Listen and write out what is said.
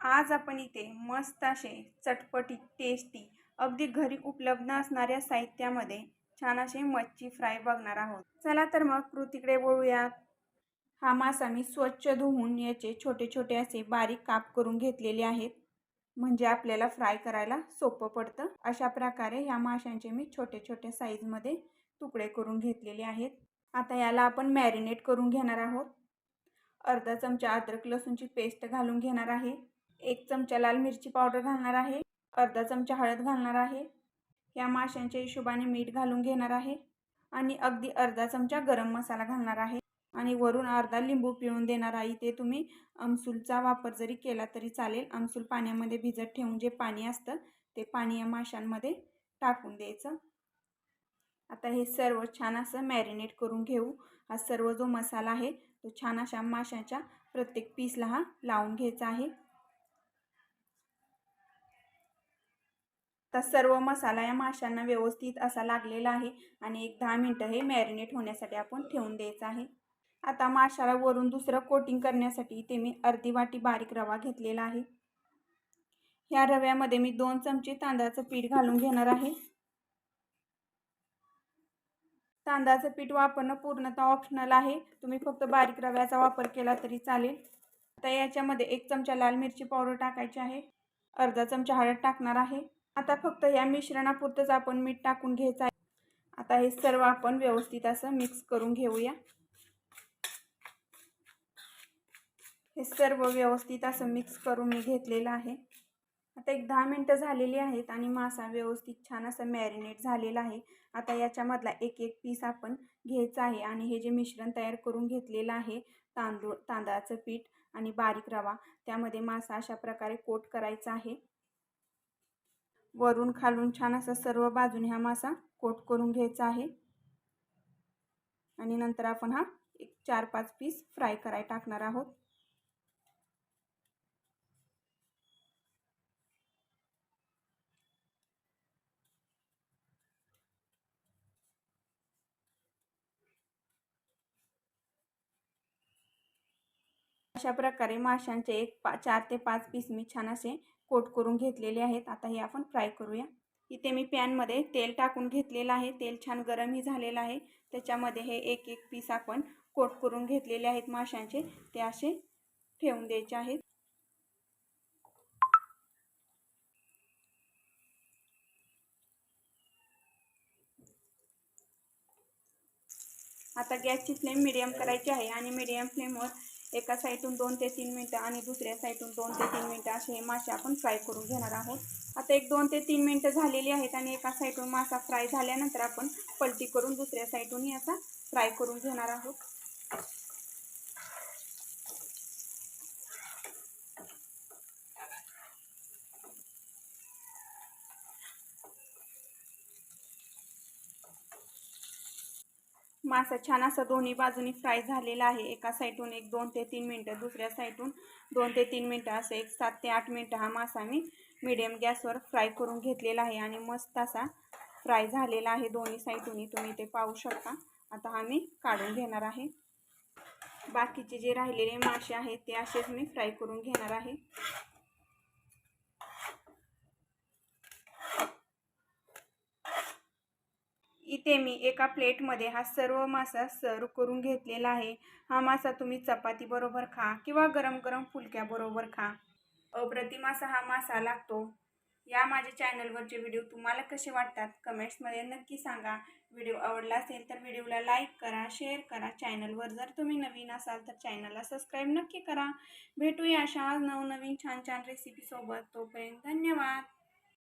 आज आपण इथे मस्त असे चटपटी टेस्टी अगदी घरी उपलब्ध असणाऱ्या साहित्यामध्ये छान असे मच्छी फ्राय बघणार आहोत। चला तर मग कृतीकडे वळूया। हा मासा मी स्वच्छ धुवून याचे छोटे छोटे असे बारीक काप करून घेतलेले आहेत, म्हणजे आपल्याला फ्राय करायला सोपं पडतं। अशा प्रकारे ह्या माशांचे मी छोटे छोटे साईजमध्ये तुकडे करून घेतलेले आहेत। आता याला आपण मॅरिनेट करून घेणार आहोत। अर्धा चमचा अद्रक लसूणची पेस्ट घालून घेणार आहे। 1 चमचा लाल मिरची पावडर घालणार आहे। अर्धा चमचा हळद घालणार आहे। या माशांच्या हिशोबाने मीठ घालून घेणार आहे आणि अगदी अर्धा चमचा गरम मसाला घालणार आहे आणि वरून अर्धा लिंबू पिळून देणार आहे। ते तुम्ही आमसूलचा वापर जरी केला तरी चालेल। आमसूल पाण्यामध्ये भिजत ठेवून जे पाणी असतं ते पाणी या माशांमध्ये टाकून द्यायचं। आता हे सर्व छान असं मॅरिनेट करून घेऊ। हा सर्व जो मसाला आहे तो छान अशा माशांच्या प्रत्येक पीसला हा लावून घ्यायचा आहे। तर सर्व मसाला या माशांना व्यवस्थित असा लागलेला आहे आणि एक 10 मिनिटं हे मॅरिनेट होण्यासाठी आपण ठेवून द्यायचं आहे। आता माशाला वरून दुसरं कोटिंग करण्यासाठी इथे मी अर्धी वाटी बारीक रवा घेतलेला आहे। ह्या रव्यामध्ये मी 2 चमचे तांदळाचं पीठ घालून घेणार आहे। तांदळाचं पीठ वापरणं पूर्णतः ऑप्शनल आहे, तुम्ही फक्त बारीक रव्याचा वापर केला तरी चालेल। आता याच्यामध्ये 1 चमचा लाल मिरची पावडर टाकायची आहे। अर्धा चमचा हळद टाकणार आहे। आता फक्त या मिश्रणापुरतंच आपण मीठ टाकून घ्यायचं आहे। आता हे सर्व आपण व्यवस्थित असं मिक्स करून घेऊया। हे सर्व व्यवस्थित असं मिक्स करून मी घेतलेलं आहे। आता एक 10 मिनिटं झालेली आहेत आणि मासा व्यवस्थित छान असं मॅरिनेट झालेला आहे। आता याच्यामधला एक एक पीस आपण घ्यायचा आहे आणि हे जे मिश्रण तयार करून घेतलेलं आहे तांदळाचं पीठ आणि बारीक रवा, त्यामध्ये मासा अशा प्रकारे कोट करायचा आहे। वरून खालून छान असा सर्व बाजूने हा मासा कोट करून घ्यायचा आहे आणि नंतर आपण हा एक 4-5 पीस फ्राय करायला टाकणार आहोत। अशा प्रकारे माशांचे 4 ते 5 पीस मी छान असे कोट करून घेतलेले आहेत। आता हे आपण फ्राय करूया। इथे मी पॅनमध्ये तेल टाकून घेतलेलं आहे। तेल छान गरमही झालेलं आहे। त्याच्यामध्ये हे एक एक पीस आपण कोट करून घेतलेले आहेत माशांचे, ते असे ठेवून द्यायचे आहेत। आता गॅसची फ्लेम मीडियम करायची आहे आणि मीडियम फ्लेमवर एका साईडून 2 ते 3 मिनिटं आणि दुसऱ्या साईडून 2 ते 3 मिनिटं असे हे मासे आपण फ्राय करून घेणार आहोत। आता एक 2 ते 3 मिनिटं झालेली आहेत आणि एका साईडून मासा फ्राय झाल्यानंतर आपण पलटी करून दुसऱ्या साईडूनही असा फ्राय करून घेणार आहोत। मासा छान असा दोन्ही बाजूनी फ्राय झालेला आहे। एका साईडून एक 2 ते 3 मिनिटं, दुसऱ्या साईडून 2 ते 3 मिनिटं, असं एक 7 ते 8 मिनिटं हा मासा मी मीडियम गॅसवर फ्राय करून घेतलेला आहे आणि मस्त असा फ्राय झालेला आहे दोन्ही साईडूनही, तुम्ही ते पाहू शकता। आता हा मी काढून घेणार आहे। बाकीचे जे राहिलेले मासे आहेत ते असेच मी फ्राय करून घेणार आहे। इथे मी एका प्लेटमध्ये हा सर्व मासा सर्व करून घेतलेला आहे। हा मासा तुम्ही चपाती बरोबर खा किंवा गरम गरम फुलक्या बरोबर खा, अप्रतिम असा हा मासा लागतो। या माझ्या चॅनलवरचे व्हिडिओ तुम्हाला कसे वाटतात कमेंट्समध्ये नक्की सांगा। व्हिडिओ आवडला असेल तर व्हिडिओला लाईक करा, शेअर करा। चॅनलवर जर तुम्ही नवीन असाल तर चॅनलला सबस्क्राईब नक्की करा। भेटूया अशा नवनवीन छान छान रेसिपी सोबत। तोपर्यंत धन्यवाद।